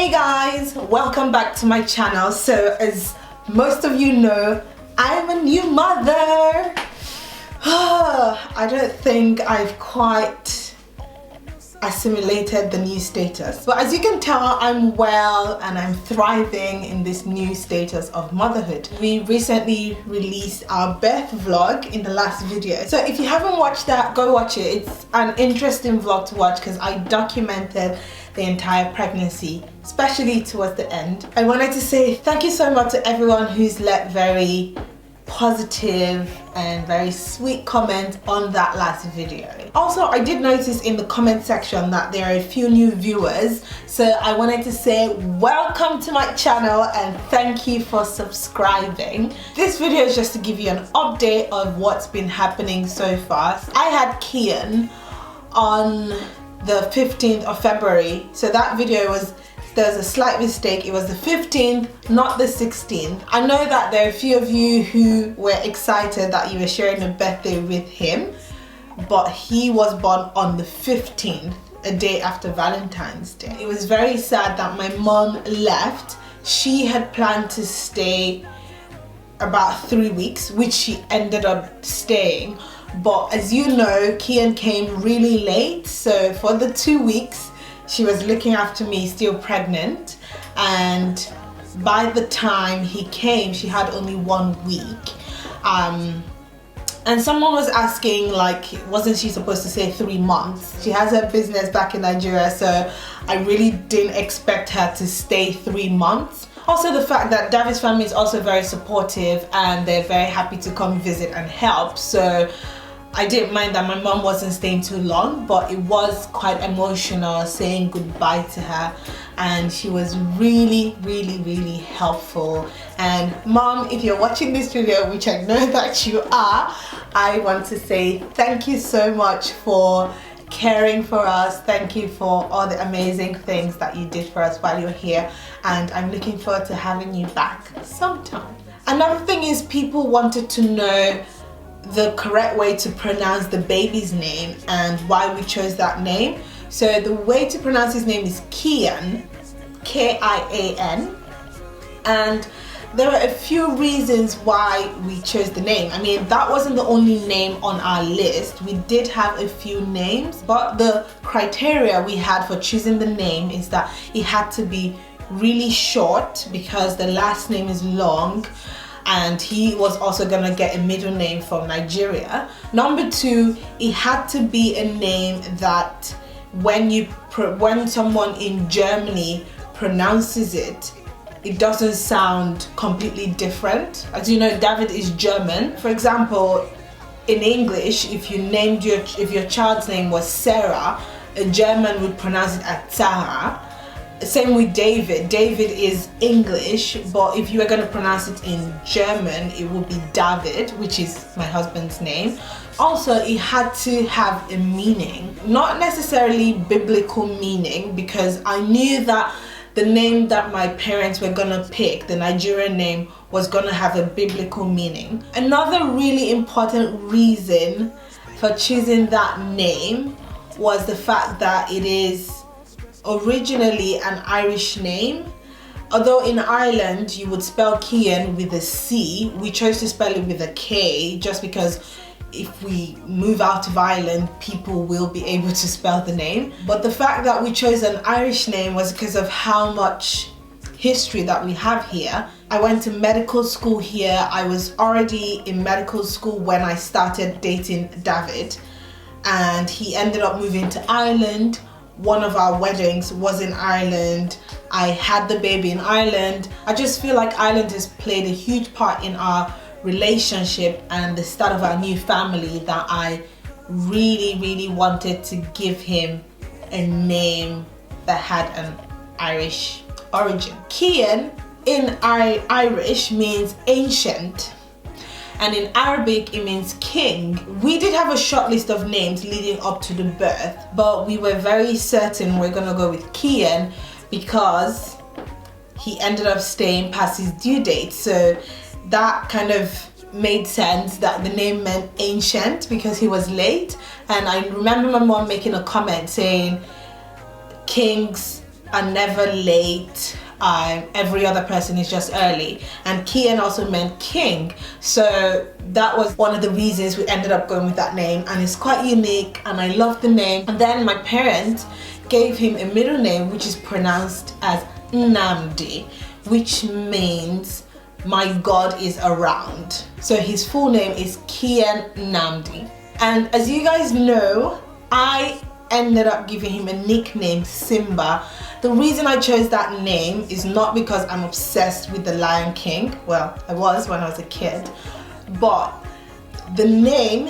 Hey guys, welcome back to my channel. So as most of you know, I'm a new mother. I don't think I've quite assimilated the new status, but as you can tell, I'm well and I'm thriving in this new status of motherhood. We recently released our birth vlog in the last video, so if you haven't watched that, go watch it. It's an interesting vlog to watch because I documented the entire pregnancy, especially towards the end. I wanted to say thank you so much to everyone who's left very positive and very sweet comments on that last video. Also, I did notice in the comment section that there are a few new viewers, so I wanted to say welcome to my channel and thank you for subscribing. This video is just to give you an update of what's been happening so far. I had Kian on the 15th of February, so that video was, there's a slight mistake, it was the 15th, not the 16th. I know that there are a few of you who were excited that you were sharing a birthday with him, but he was born on the 15th, a day after Valentine's Day. It was very sad that my mom left. She had planned to stay about 3 weeks, which she ended up staying. But as you know, Kian came really late, so for the 2 weeks, she was looking after me still pregnant, and by the time he came, she had only 1 week. And someone was asking, like, wasn't she supposed to say 3 months? She has her business back in Nigeria, so I really didn't expect her to stay 3 months. Also, the fact that David's family is also very supportive and they're very happy to come visit and help, so I didn't mind that my mom wasn't staying too long, but it was quite emotional saying goodbye to her, and she was really helpful. And mom, if you're watching this video, which I know that you are, I want to say thank you so much for caring for us. Thank you for all the amazing things that you did for us while you're here, and I'm looking forward to having you back sometime. Another thing is, people wanted to know the correct way to pronounce the baby's name and why we chose that name. So the way to pronounce his name is Kian, K-I-A-N, and there are a few reasons why we chose the name. I mean, that wasn't the only name on our list. We did have a few names, but the criteria we had for choosing the name is that it had to be really short because the last name is long, and he was also gonna get a middle name from Nigeria. Number 2, it had to be a name that when someone in Germany pronounces it, it doesn't sound completely different. As you know, David is German. For example, in English, if your child's name was Sarah, a German would pronounce it as Sarah. Same with David. David is English, but if you were going to pronounce it in German, it would be David, which is my husband's name. Also, it had to have a meaning, not necessarily biblical meaning, because I knew that the name that my parents were going to pick, the Nigerian name, was going to have a biblical meaning. Another really important reason for choosing that name was the fact that it is originally an Irish name. Although in Ireland you would spell Kian with a C, we chose to spell it with a K just because if we move out of Ireland, people will be able to spell the name. But the fact that we chose an Irish name was because of how much history that we have here. I went to medical school here. I was already in medical school when I started dating David, and he ended up moving to Ireland. One of our weddings was in Ireland. I had the baby in Ireland. I just feel like Ireland has played a huge part in our relationship and the start of our new family, that I really wanted to give him a name that had an Irish origin. Kian in Irish means ancient, and in Arabic it means king. We did have a short list of names leading up to the birth, but we were very certain we're gonna go with Kian because he ended up staying past his due date, so that kind of made sense that the name meant ancient because he was late. And I remember my mom making a comment saying kings are never late. Every other person is just early. And Kian also meant king, so that was one of the reasons we ended up going with that name, and it's quite unique and I love the name. And then my parents gave him a middle name which is pronounced as Nnamdi, which means my God is around. So his full name is Kian Nnamdi. And as you guys know, I ended up giving him a nickname, Simba. The reason I chose that name is not because I'm obsessed with the Lion King. Well, I was when I was a kid, but the name,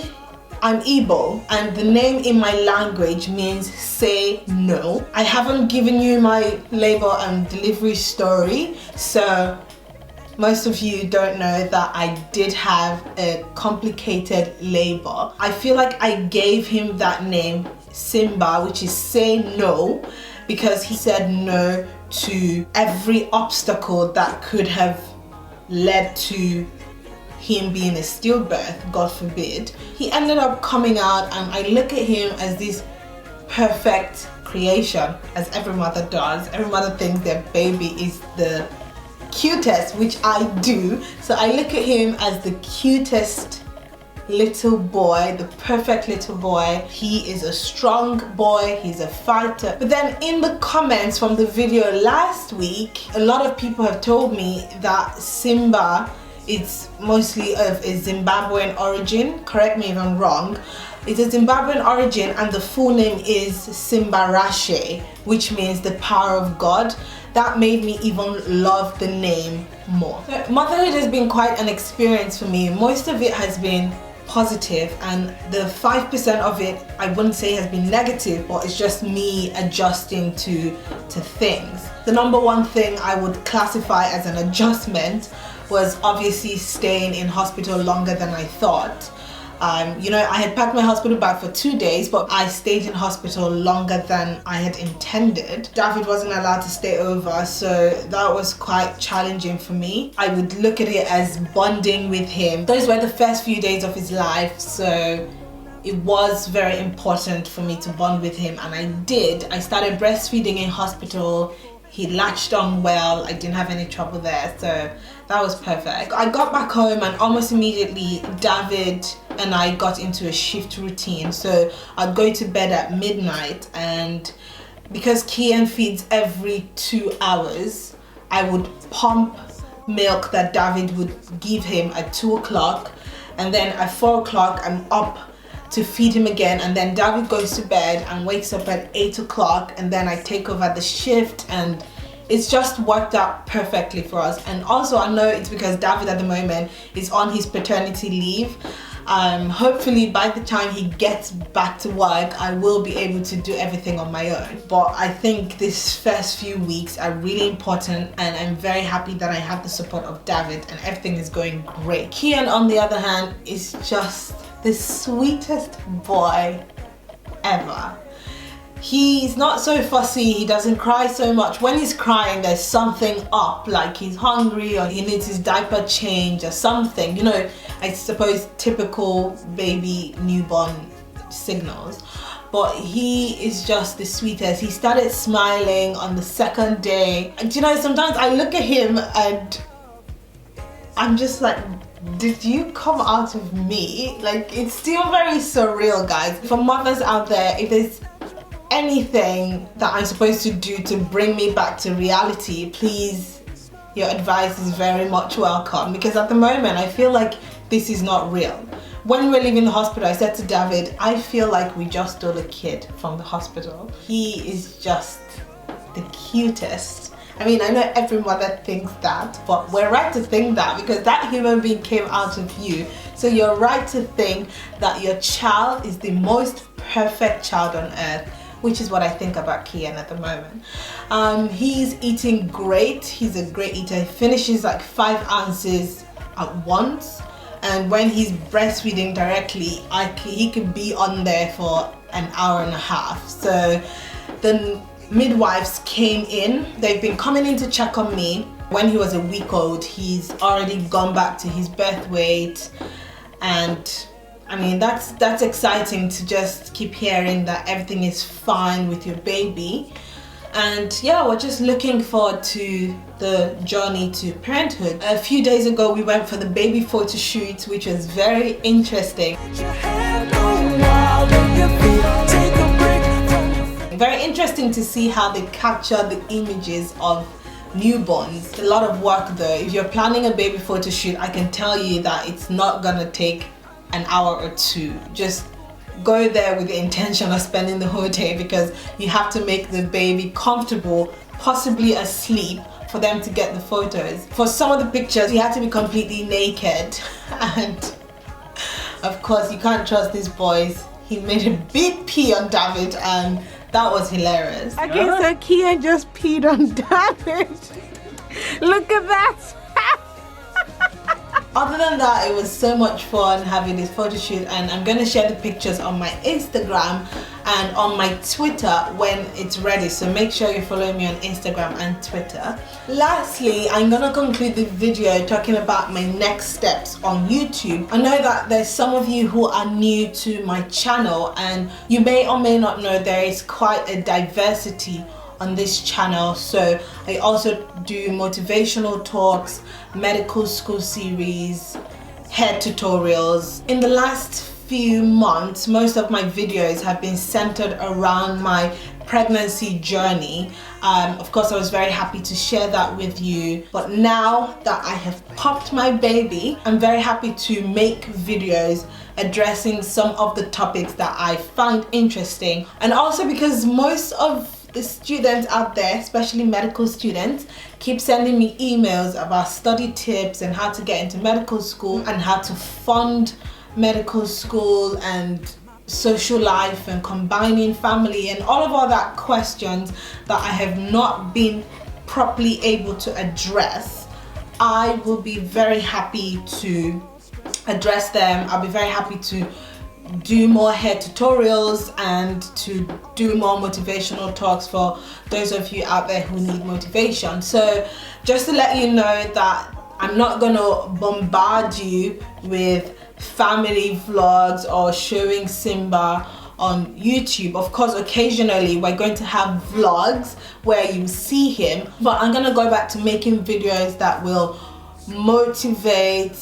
I'm Igbo, and the name in my language means say no. I haven't given you my labor and delivery story, so most of you don't know that I did have a complicated labor. I feel like I gave him that name, Simba, which is say no, because he said no to every obstacle that could have led to him being a stillbirth, God forbid. He ended up coming out, and I look at him as this perfect creation, as every mother does. Every mother thinks their baby is the cutest, which I do. So I look at him as the cutest little boy, the perfect little boy. He is a strong boy, he's a fighter. But then in the comments from the video last week, a lot of people have told me that Simba is mostly of a Zimbabwean origin. Correct me if I'm wrong. It's a Zimbabwean origin, and the full name is Simbarashe, which means the power of God. That made me even love the name more. So motherhood has been quite an experience for me. Most of it has been positive, and the 5% of it I wouldn't say has been negative, but it's just me adjusting to things. The number one thing I would classify as an adjustment was obviously staying in hospital longer than I thought. You know, I had packed my hospital bag for 2 days, but I stayed in hospital longer than I had intended. David wasn't allowed to stay over, so that was quite challenging for me. I would look at it as bonding with him. Those were the first few days of his life, so it was very important for me to bond with him, and I did. I started breastfeeding in hospital. He latched on well. I didn't have any trouble there, so that was perfect. I got back home, and almost immediately David and I got into a shift routine. So I'd go to bed at midnight, and because Kian feeds every 2 hours, I would pump milk that David would give him at 2 o'clock, and then at 4 o'clock I'm up to feed him again, and then David goes to bed and wakes up at 8 o'clock, and then I take over the shift, and it's just worked out perfectly for us. And also I know it's because David at the moment is on his paternity leave. Hopefully by the time he gets back to work, I will be able to do everything on my own. But I think these first few weeks are really important, and I'm very happy that I have the support of David, and everything is going great. Kian, on the other hand, is just the sweetest boy ever. He's not so fussy, he doesn't cry so much. When he's crying, there's something up, like he's hungry or he needs his diaper change or something. You know, I suppose typical baby newborn signals. But he is just the sweetest. He started smiling on the second day. And you know, sometimes I look at him and I'm just like, did you come out of me? Like, it's still very surreal, guys. For mothers out there, if there's anything that I'm supposed to do to bring me back to reality, please, your advice is very much welcome, because at the moment I feel like this is not real. When we're leaving the hospital, I said to David, I feel like we just stole a kid from the hospital. He is just the cutest. I mean, I know every mother thinks that, but we're right to think that because that human being came out of you. So you're right to think that your child is the most perfect child on earth, which is what I think about Kian at the moment. He's eating great. He's a great eater. He finishes like 5 ounces at once. And when he's breastfeeding directly, he could be on there for an hour and a half. So the midwives came in. They've been coming in to check on me. When he was a week old, he's already gone back to his birth weight. And I mean, that's exciting to just keep hearing that everything is fine with your baby. And yeah, we're just looking forward to the journey to parenthood. A few days ago we went for the baby photo shoot, which was very interesting. Very interesting to see how they capture the images of newborns. A lot of work though. If you're planning a baby photo shoot, I can tell you that it's not gonna take an hour or two. Just go there with the intention of spending the whole day, because you have to make the baby comfortable, possibly asleep, for them to get the photos. For some of the pictures, you have to be completely naked, and of course you can't trust these boys. He made a big pee on David, and that was hilarious. Okay, so Kian just peed on David. Look at that. Other than that, it was so much fun having this photo shoot, and I'm going to share the pictures on my Instagram and on my Twitter when it's ready, so make sure you follow me on Instagram and Twitter. Lastly, I'm going to conclude the video talking about my next steps on YouTube. I know that there's some of you who are new to my channel, and you may or may not know there is quite a diversity on this channel. So I also do motivational talks, medical school series, hair tutorials. In the last few months, most of my videos have been centered around my pregnancy journey. Of course, I was very happy to share that with you, but now that I have popped my baby, I'm very happy to make videos addressing some of the topics that I find interesting, and also because most of the students out there, especially medical students, keep sending me emails about study tips and how to get into medical school and how to fund medical school and social life and combining family and all of that questions that I have not been properly able to address. I will be very happy to address them. I'll be very happy to do more hair tutorials and to do more motivational talks for those of you out there who need motivation. So just to let you know that I'm not gonna bombard you with family vlogs or showing Simba on YouTube. Of course, occasionally we're going to have vlogs where you see him, but I'm gonna go back to making videos that will motivate,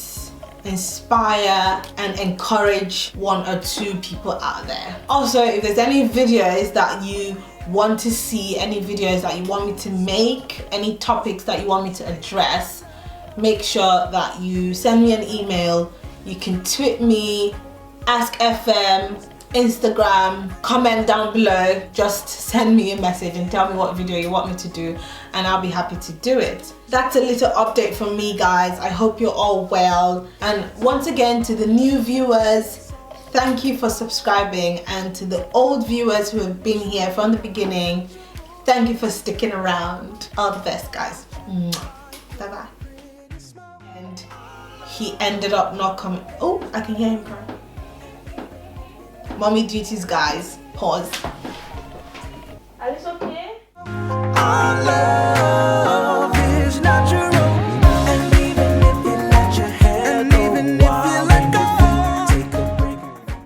inspire and encourage one or two people out there. Also, if there's any videos that you want to see, any videos that you want me to make, any topics that you want me to address, make sure that you send me an email. You can tweet me, Ask FM, Instagram, comment down below. Just send me a message and tell me what video you want me to do, and I'll be happy to do it. That's a little update from me, guys. I hope you're all well, and once again, to the new viewers, thank you for subscribing, and to the old viewers who have been here from the beginning, thank you for sticking around. All the best, guys. Bye bye. And he ended up not coming. Oh, I can hear him crying. Mommy duties, guys. Pause. Are you okay?